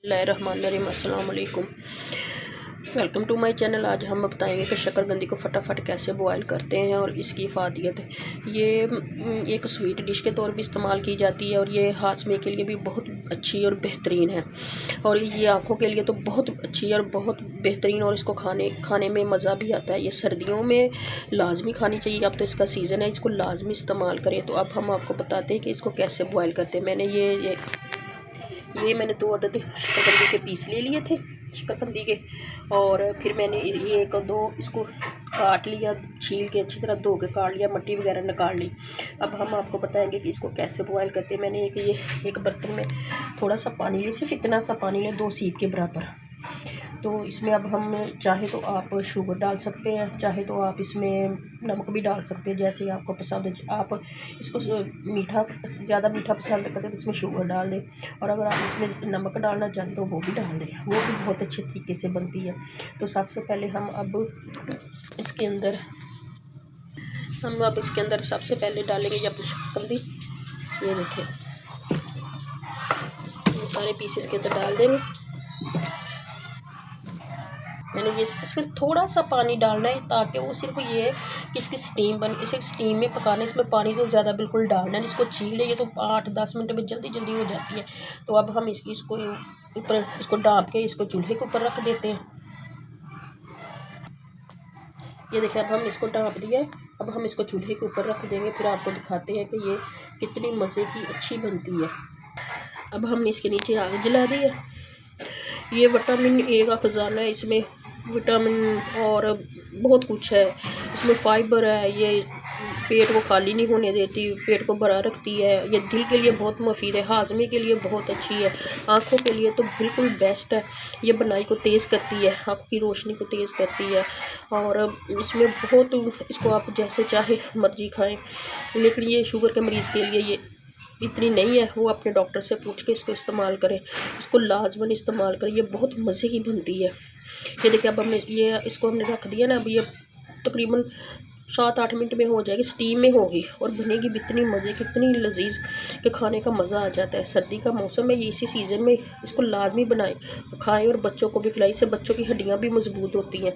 बिस्मिल्लाहिर्रहमानिर्रहीम, अस्सलाम वालेकुम। Welcome to my channel. आज हम बताएंगे कि शकरकंदी को फटाफट कैसे बॉयल करते हैं और इसकी फ़ायदियत। ये एक स्वीट डिश के तौर पे इस्तेमाल की जाती है और ये हाजमे के लिए भी बहुत अच्छी और बेहतरीन है और ये आँखों के लिए तो बहुत अच्छी और बहुत बेहतरीन और इसको खाने में मज़ा भी आता है। ये सर्दियों में लाजमी खानी चाहिए। अब तो इसका सीज़न है, इसको लाजमी इस्तेमाल करें। तो अब हम आपको बताते हैं कि इसको कैसे बॉयल करते हैं। मैंने 2 अदद शकरकंदी के पीस ले लिए थे शकरकंदी के, और फिर मैंने ये 1-2 इसको काट लिया, छील के अच्छी तरह धो के काट लिया, मट्टी वगैरह निकाल ली। अब हम आपको बताएंगे कि इसको कैसे बॉयल करते हैं। मैंने एक बर्तन में थोड़ा सा पानी लिया, सिर्फ इतना सा पानी लें, 2 सीप के बराबर। तो इसमें अब हम चाहे तो आप शुगर डाल सकते हैं, चाहे तो आप इसमें नमक भी डाल सकते हैं, जैसे आपको पसंद है। आप इसको ज़्यादा मीठा पसंद करते हैं तो इसमें शुगर डाल दें, और अगर आप इसमें नमक डालना चाहें तो वो भी डाल दें, वो भी बहुत अच्छे तरीके से बनती है। तो सबसे पहले हम अब इसके अंदर सबसे पहले डालेंगे ये शकरकंदी। ये देखें, ये सारे पीसेस के अंदर डाल देंगे। मैंने ये इसमें थोड़ा सा पानी डालना है ताकि वो सिर्फ ये है कि इसकी स्टीम बन, इसे स्टीम में पकाना है। इसमें पानी तो ज़्यादा बिल्कुल डालना है। इसको छीले, ये तो 8-10 मिनट में जल्दी जल्दी हो जाती है। तो अब हम इसको ऊपर इसको डाल के इसको चूल्हे के ऊपर रख देते हैं। ये देखिए, अब हम इसको ढाँप दिया है। अब हम इसको चूल्हे के ऊपर रख देंगे, फिर आपको दिखाते हैं कि ये कितनी मज़े की अच्छी बनती है। अब हमने इसके नीचे आग जला दी है। ये विटामिन ए का ख़जाना है, इसमें विटामिन और बहुत कुछ है। इसमें फाइबर है, ये पेट को खाली नहीं होने देती, पेट को भरा रखती है। ये दिल के लिए बहुत मुफीद है, हाजमे के लिए बहुत अच्छी है, आँखों के लिए तो बिल्कुल बेस्ट है। ये बनाई को तेज़ करती है, आँखों की रोशनी को तेज़ करती है, और इसमें बहुत, इसको आप जैसे चाहे मर्जी खाएं। लेकिन ये शुगर के मरीज़ के लिए ये इतनी नहीं है, वो अपने डॉक्टर से पूछ के इसको इस्तेमाल करें। इसको लाजमन इस्तेमाल करें, ये बहुत मज़े की बनती है। ये देखिए, अब इसको हमने रख दिया ना। अब ये तकरीबन 7-8 मिनट में हो जाएगी, स्टीम में होगी और बनेगी भी इतनी मज़े की, इतनी लजीज कि खाने का मज़ा आ जाता है। सर्दी का मौसम है, ये इसी सीज़न में इसको लाजमी बनाएं, खाएं और बच्चों को भी खिलाएं। इससे बच्चों की हड्डियाँ भी मजबूत होती हैं।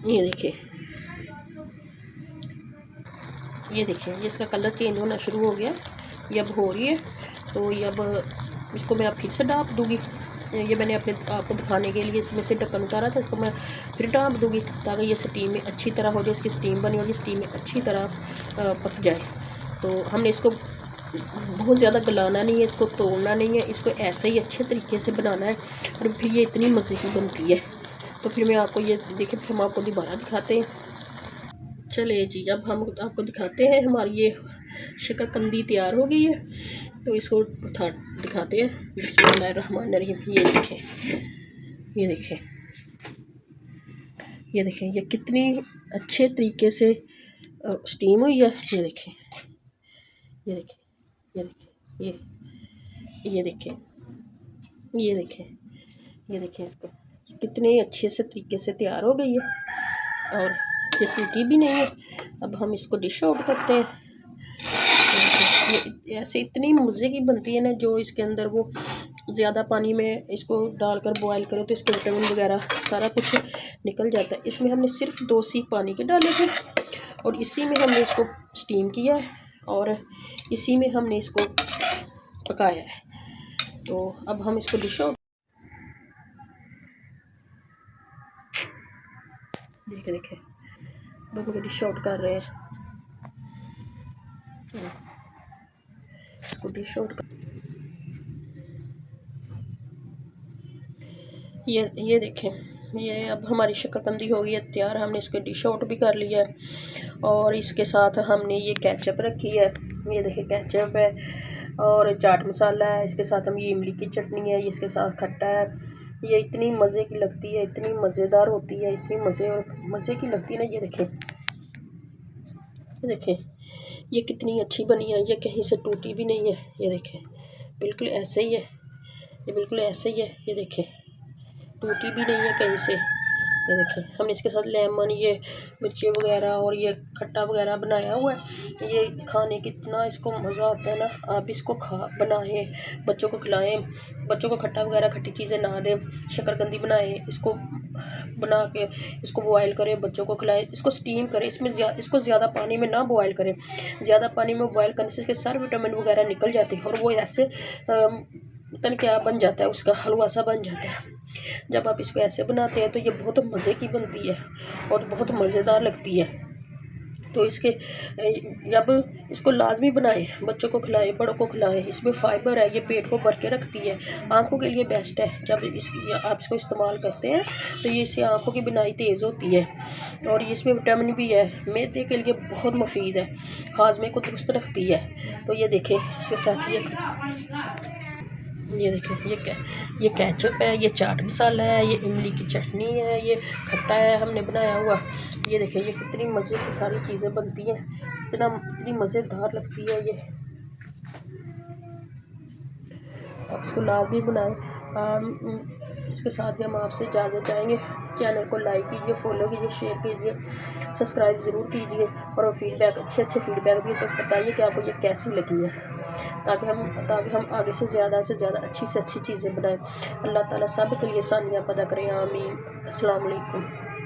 ये देखिए, ये इसका कलर चेंज होना शुरू हो गया, ये अब हो रही है। तो ये अब इसको मैं अब फिर से ढाँप दूँगी। ये मैंने आपको दिखाने के लिए इसमें से ढक्कन उतारा था, इसको मैं फिर ढाँप दूँगी ताकि ये स्टीम में अच्छी तरह हो जाए, इसकी स्टीम बनी और ये स्टीम में अच्छी तरह पक जाए। तो हमने इसको बहुत ज़्यादा गलाना नहीं है, इसको तोड़ना नहीं है, इसको ऐसे ही अच्छे तरीके से बनाना है और फिर ये इतनी मज़े की बनती है। तो फिर मैं आपको ये देखिए, फिर हम आपको दोबारा दिखाते हैं। चलिए जी, अब हम आपको दिखाते हैं, हमारी ये शकरकंदी तैयार हो गई है। तो इसको दिखाते हैं। बिस्मिल्लाहिर्रहमानिर्रहीम। ये देखें, ये देखें, ये देखें, ये कितनी अच्छे तरीके से स्टीम हुई है। ये देखें, ये देखें, ये देखें, ये देखें, ये देखें, ये देखें, इसको कितने अच्छे से तरीके से तैयार हो गई है और ये टूटी भी नहीं है। अब हम इसको डिश आउट करते हैं। ये ऐसे इतनी मज़े की बनती है ना, जो इसके अंदर वो ज़्यादा पानी में इसको डालकर बॉयल करो तो इसके विटामिन वगैरह सारा कुछ निकल जाता है। इसमें हमने सिर्फ 2 सीप पानी के डाले थे और इसी में हमने इसको स्टीम किया है और इसी में हमने इसको पकाया है। तो अब हम इसको डिश आउट देखें, हम डिश आउट कर रहे हैं। इसको डिश आउट कर, ये देखें, ये अब हमारी शकरकंदी हो गई है तैयार। हमने इसको डिश आउट भी कर लिया है और इसके साथ हमने ये केचप रखी है। ये देखिए, केचप है और चाट मसाला है। इसके साथ हम ये इमली की चटनी है, इसके साथ खट्टा है। ये इतनी मज़े की लगती है, इतनी मज़ेदार होती है, इतनी मज़े की लगती है ना। ये देखें, ये देखें, ये कितनी अच्छी बनी है, ये कहीं से टूटी भी नहीं है। ये देखें, बिल्कुल ऐसे ही है, ये बिल्कुल ऐसे ही है। ये देखें, टूटी भी नहीं है कहीं से ये देखिए हमने इसके साथ लेमन, ये मिर्ची वगैरह और ये खट्टा वगैरह बनाया हुआ है। ये खाने कितना इसको मज़ा आता है ना। आप इसको बनाएं, बच्चों को खिलाएं। बच्चों को खट्टा वगैरह खट्टी चीज़ें ना दें, शकरकंदी बनाएं, इसको बना के इसको बॉयल करें, बच्चों को खिलाएं। इसको स्टीम करें, इसको ज़्यादा पानी में ना बॉयल करें। ज़्यादा पानी में बॉयल करने से इसके सारे विटामिन वगैरह निकल जाते हैं और वो ऐसे पता नहीं क्या बन जाता है, उसका हलवा सा बन जाता है। जब आप इसको ऐसे बनाते हैं तो ये बहुत मज़े की बनती है और बहुत मज़ेदार लगती है। तो इसके जब इसको लाजमी बनाएं, बच्चों को खिलाएं, बड़ों को खिलाएं। इसमें फ़ाइबर है, ये पेट को भर के रखती है, आँखों के लिए बेस्ट है। जब आप इसको इस्तेमाल करते हैं तो ये इससे आँखों की बीनाई तेज़ होती है और इसमें विटामिन भी है, मैदे के लिए बहुत मुफीद है, हाजमे को दुरुस्त रखती है। तो ये देखें इसके साथ ये देखिए ये केचप है, ये चाट मसाला है, ये इमली की चटनी है, ये खट्टा है हमने बनाया हुआ। ये देखिए ये कितनी मज़े की सारी चीज़ें बनती हैं, इतनी मज़ेदार लगती है ये। आप इसको लाजमी बनाएं। इसके साथ ही हम आपसे इजाज़त चाहेंगे। चैनल को लाइक कीजिए, फॉलो कीजिए, शेयर कीजिए, सब्सक्राइब ज़रूर कीजिए और फीडबैक अच्छे फीडबैक दिए तो बताइए कि आपको ये कैसी लगी है, ताकि हम आगे से ज़्यादा अच्छी से अच्छी चीज़ें बनाएं। अल्लाह ताला सब के लिए आसानियाँ पैदा करें, आमीन। अस्सलाम वालेकुम।